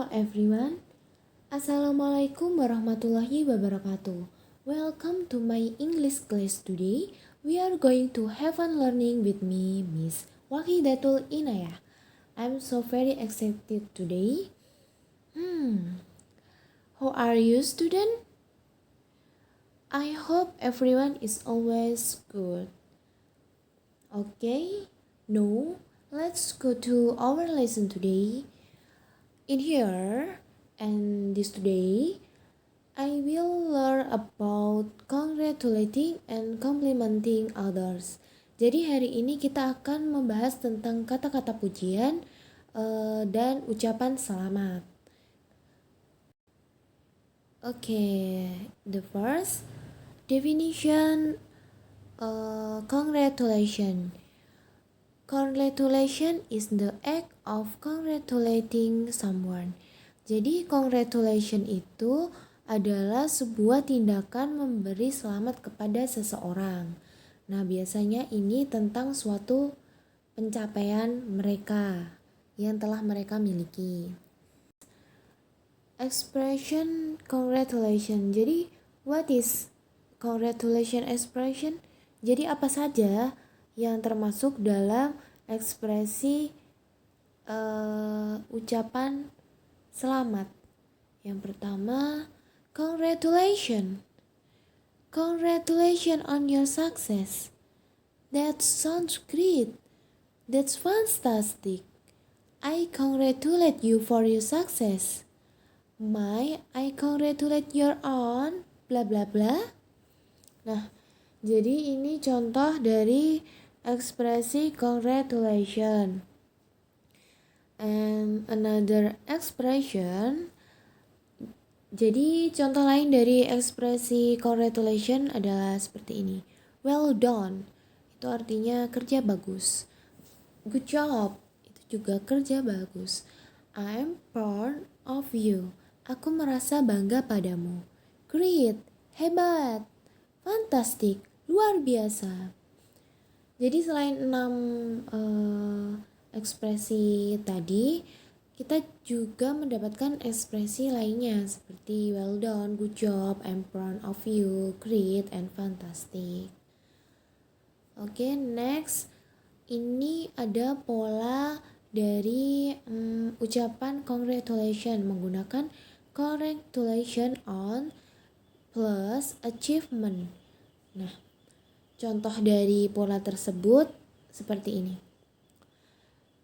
everyone. Assalamualaikum warahmatullahi wabarakatuh. Welcome to my English class today. We are going to have fun learning with me, Miss Wahidatul Inayah. I'm so very excited today. How are you, student? I hope everyone is always good. Okay, now let's go to our lesson today. In here and this today, I will learn about congratulating and complimenting others. Jadi hari ini kita akan membahas tentang kata-kata pujian dan ucapan selamat. The first definition, congratulation. Congratulation is the act of congratulating someone. Jadi congratulation itu adalah sebuah tindakan memberi selamat kepada seseorang. Nah, biasanya ini tentang suatu pencapaian mereka yang telah mereka miliki. Expression congratulation. Jadi what is congratulation expression? Jadi apa saja yang termasuk dalam ekspresi ucapan selamat. Yang pertama, congratulations. Congratulations on your success. That sounds great. That's fantastic. I congratulate you for your success. I congratulate your on bla bla bla. Nah, jadi ini contoh dari ekspresi congratulation. And another expression, jadi contoh lain dari ekspresi congratulation adalah seperti ini. Well done, itu artinya kerja bagus. Good job, itu juga kerja bagus. I'm proud of you, aku merasa bangga padamu. Great, hebat, fantastic, luar biasa. Jadi selain 6 ekspresi tadi, kita juga mendapatkan ekspresi lainnya seperti well done, good job, I'm proud of you, great, and fantastic. Next, ini ada pola dari ucapan congratulation menggunakan congratulation on plus achievement. Nah, contoh dari pola tersebut seperti ini.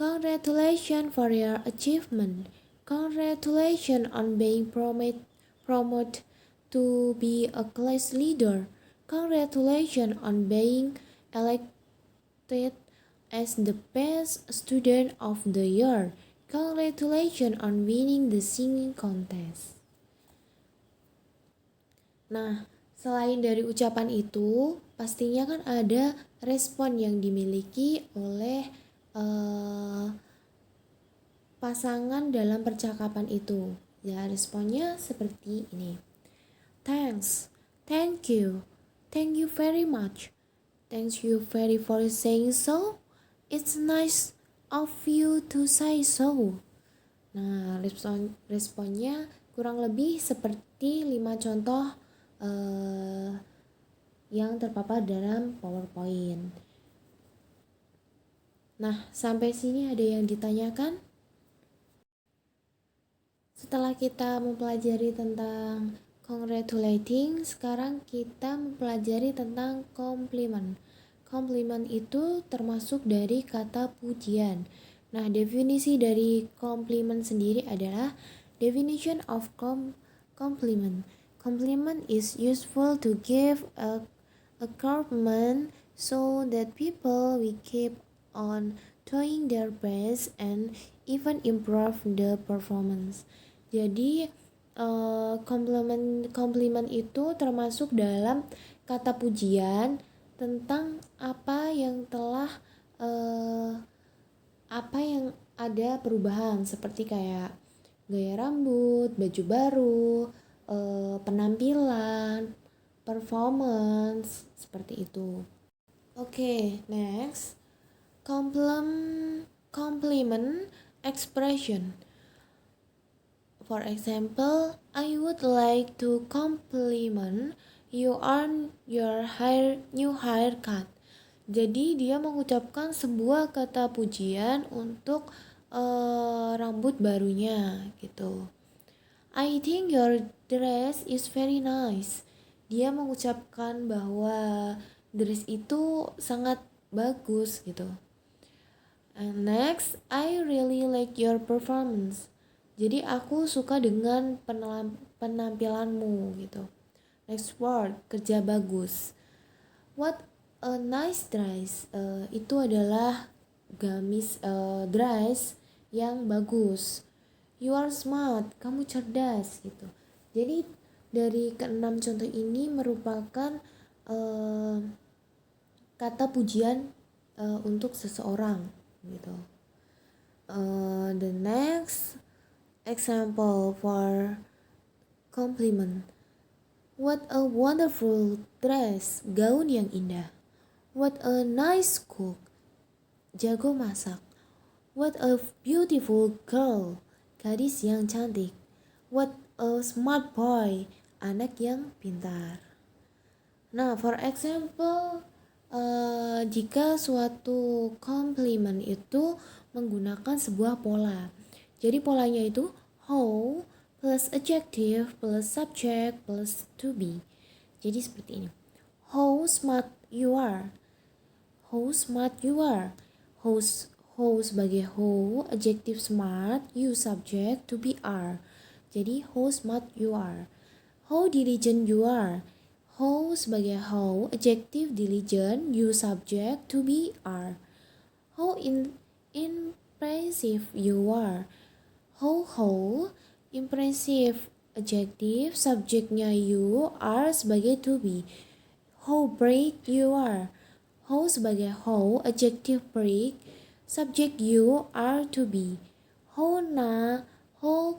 Congratulations for your achievement. Congratulations on being promoted to be a class leader. Congratulations on being elected as the best student of the year. Congratulations on winning the singing contest. Nah, selain dari ucapan itu, pastinya kan ada respon yang dimiliki oleh pasangan dalam percakapan itu. Ya, responnya seperti ini. Thanks, thank you very much. Thanks you very for saying so. It's nice of you to say so. Nah, responnya kurang lebih seperti 5 contoh yang terpapar dalam PowerPoint. Nah, sampai sini ada yang ditanyakan? Setelah kita mempelajari tentang congratulating, sekarang kita mempelajari tentang compliment. Compliment itu termasuk dari kata pujian. Nah, definisi dari compliment sendiri adalah definition of compliment. Compliment is useful to give a compliment so that people will keep on doing their best and even improve the performance. Jadi compliment itu termasuk dalam kata pujian tentang apa yang ada perubahan seperti kayak gaya rambut, baju baru, penampilan, performance, seperti itu. Next. Compliment expression. For example, I would like to compliment you on your new haircut. Jadi dia mengucapkan sebuah kata pujian untuk rambut barunya gitu. I think your dress is very nice. Dia mengucapkan bahwa dress itu sangat bagus gitu. And next, I really like your performance. Jadi aku suka dengan penampilanmu gitu. Next word, kerja bagus. What a nice dress. Itu adalah gamis dress yang bagus. You are smart. Kamu cerdas gitu. Jadi dari keenam contoh ini merupakan kata pujian untuk seseorang gitu. The next example for compliment. What a wonderful dress, gaun yang indah. What a nice cook, jago masak. What a beautiful girl, gadis yang cantik. What a smart boy, anak yang pintar. Nah, for example, jika suatu compliment itu menggunakan sebuah pola. Jadi polanya itu how plus adjective plus subject plus to be. Jadi seperti ini. How smart you are. How smart you are. How sebagai how, adjective smart, you subject, to be are. Jadi how smart you are. How diligent you are. How sebagai how, adjective diligent, you subject, to be are. How impressive you are. How impressive, adjective, subjeknya you, are sebagai to be. How bright you are. How sebagai how, adjective bright, subject you, are to be. How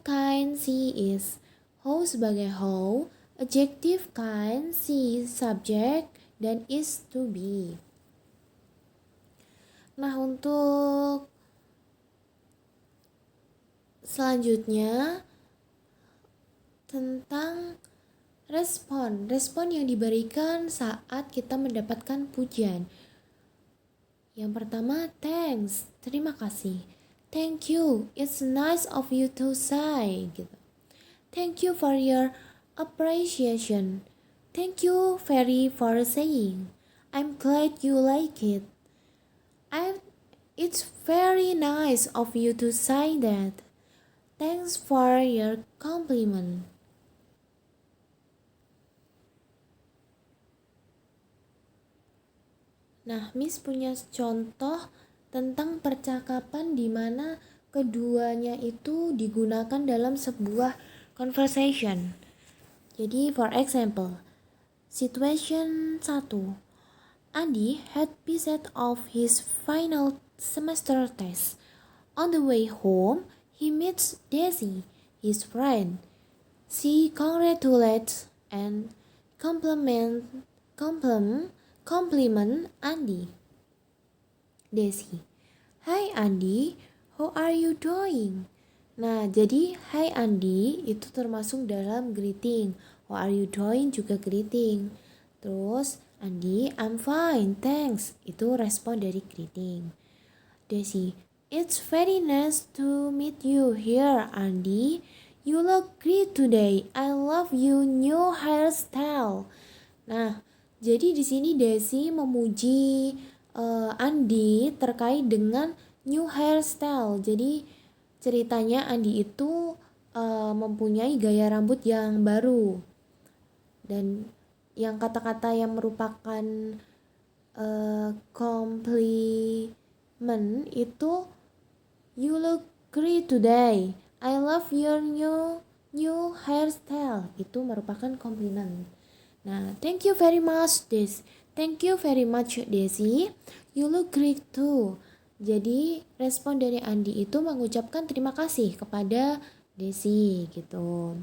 kind she is. How sebagai how, adjective kind, she subject, dan is to be. Nah, untuk selanjutnya tentang respon yang diberikan saat kita mendapatkan pujian. Yang pertama, thanks, terima kasih. Thank you, it's nice of you to say gitu. Thank you for your appreciation. Thank you very for saying. I'm glad you like it. It's very nice of you to say that. Thanks for your compliment. Nah, Miss punya contoh tentang percakapan di mana keduanya itu digunakan dalam sebuah conversation. Jadi, for example, situation 1. Andy had set of his final semester test. On the way home, he meets Daisy, his friend. She congratulates and compliment Andy. Daisy, "Hi Andy, how are you doing?" Nah, jadi hi Andy itu termasuk dalam greeting. How are you doing juga greeting. Terus Andy, I'm fine, thanks. Itu respon dari greeting. Daisy, it's very nice to meet you here, Andy. You look great today. I love your new hairstyle. Nah, jadi di sini Daisy memuji Andy terkait dengan new hairstyle. Jadi ceritanya Andy itu mempunyai gaya rambut yang baru. Dan yang kata-kata yang merupakan compliment itu you look great today. I love your new hairstyle. Itu merupakan compliment. Nah, thank you very much Daisy. You look great too. Jadi respon dari Andy itu mengucapkan terima kasih kepada Daisy gitu.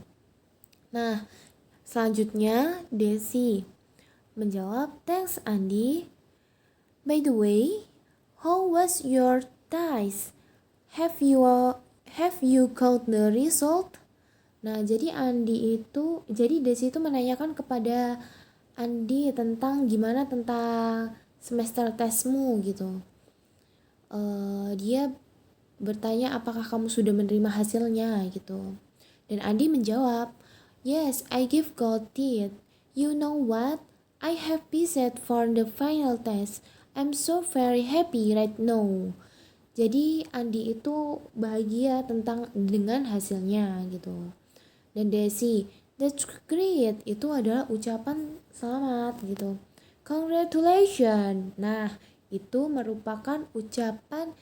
Nah, selanjutnya Daisy menjawab, thanks Andy. By the way, how was your test? Have you got the result? Nah, jadi Desi itu menanyakan kepada Andi tentang gimana tentang semester tesmu gitu. Dia bertanya apakah kamu sudah menerima hasilnya gitu. Dan Andi menjawab, "Yes, I give gold it. You know what? I have passed for the final test. I'm so very happy right now." Jadi Andi itu bahagia dengan hasilnya gitu. Dan Desi, "That's great." Itu adalah ucapan selamat gitu. "Congratulations." Nah, itu merupakan ucapan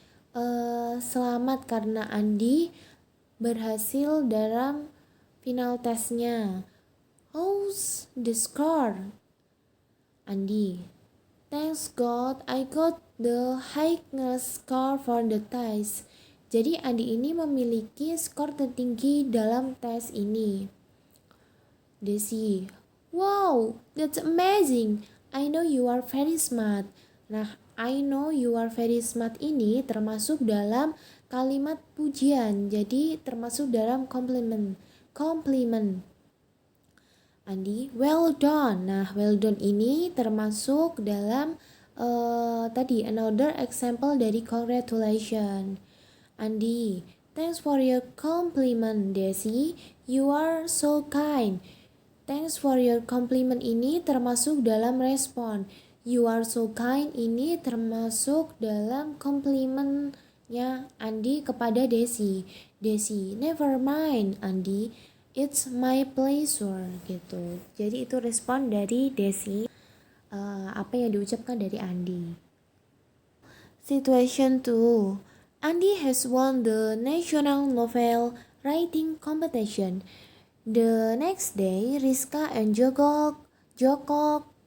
selamat karena Andi berhasil dalam final tesnya. "How's the score?" Andi, "Thanks God, I got the highest score for the test." Jadi Andi ini memiliki skor tertinggi dalam tes ini. Desi, "Wow, that's amazing. I know you are very smart." Nah, "I know you are very smart" ini termasuk dalam kalimat pujian, jadi termasuk dalam compliment. Andi, "Well done." Nah, well done ini termasuk dalam tadi another example dari congratulation. Andi, "Thanks for your compliment, Desi. You are so kind." Thanks for your compliment ini termasuk dalam respon. You are so kind ini termasuk dalam komplimennya Andi kepada Desi. Desi, "Never mind, Andi. It's my pleasure." Gitu. Jadi itu respon dari Desi. Apa yang diucapkan dari Andi. Situation 2. Andi has won the National Novel Writing Competition. The next day, Rizka and Joko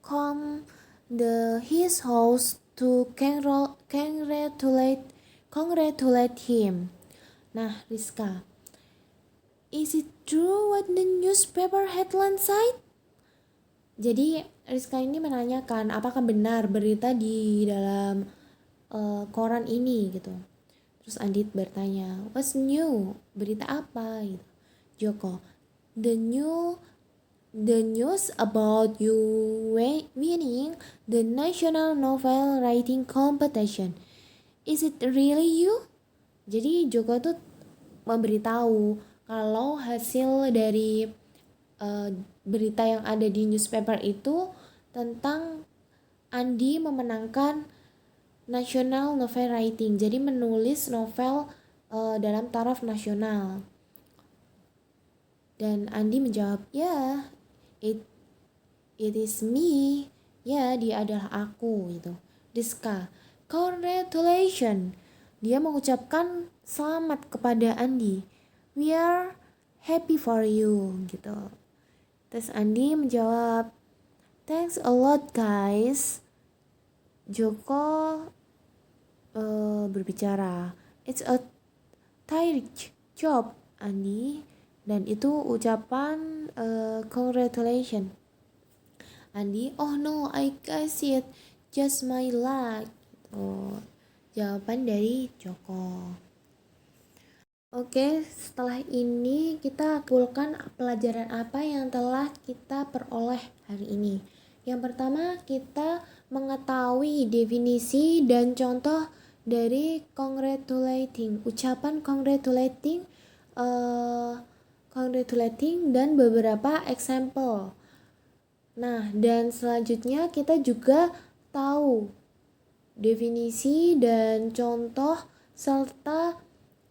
come his house to congratulate him. Nah, Rizka, "Is it true what the newspaper headline said?" Jadi Rizka ini menanyakan apakah benar berita di dalam koran ini gitu. Terus Andit bertanya, "What's new? Berita apa?" gitu. Joko, "The news about you winning the National Novel Writing Competition. Is it really you?" Jadi Joko tuh memberitahu kalau hasil dari berita yang ada di newspaper itu tentang Andi memenangkan National Novel Writing, jadi menulis novel dalam taraf nasional. Dan Andi menjawab, "Ya, it is me." Ya, dia adalah aku gitu. Rizka, "Congratulations." Dia mengucapkan selamat kepada Andi. "We are happy for you." gitu. Terus Andi menjawab, "Thanks a lot, guys." Joko berbicara, "It's a tight job, Andi." Dan itu ucapan congratulations. Andi, "Oh no, I guess it just my luck." Gitu. Jawaban dari Joko. Oke, setelah ini kita kumpulkan pelajaran apa yang telah kita peroleh hari ini. Yang pertama, kita mengetahui definisi dan contoh dari congratulating, ucapan congratulating dan beberapa example. Nah, dan selanjutnya kita juga tahu definisi dan contoh serta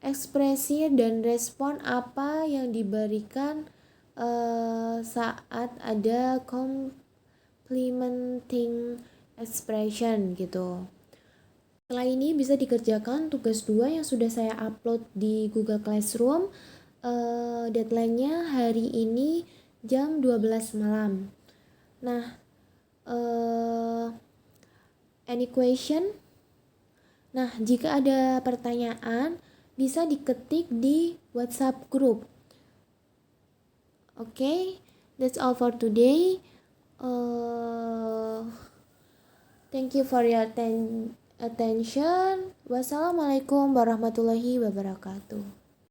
ekspresi dan respon apa yang diberikan saat ada complimenting expression gitu. Setelah ini bisa dikerjakan tugas 2 yang sudah saya upload di Google Classroom. Deadline-nya hari ini jam 12 malam. Nah, any question? Nah, jika ada pertanyaan bisa diketik di WhatsApp group. Okay, that's all for today. Thank you for your attention. Wassalamualaikum warahmatullahi wabarakatuh.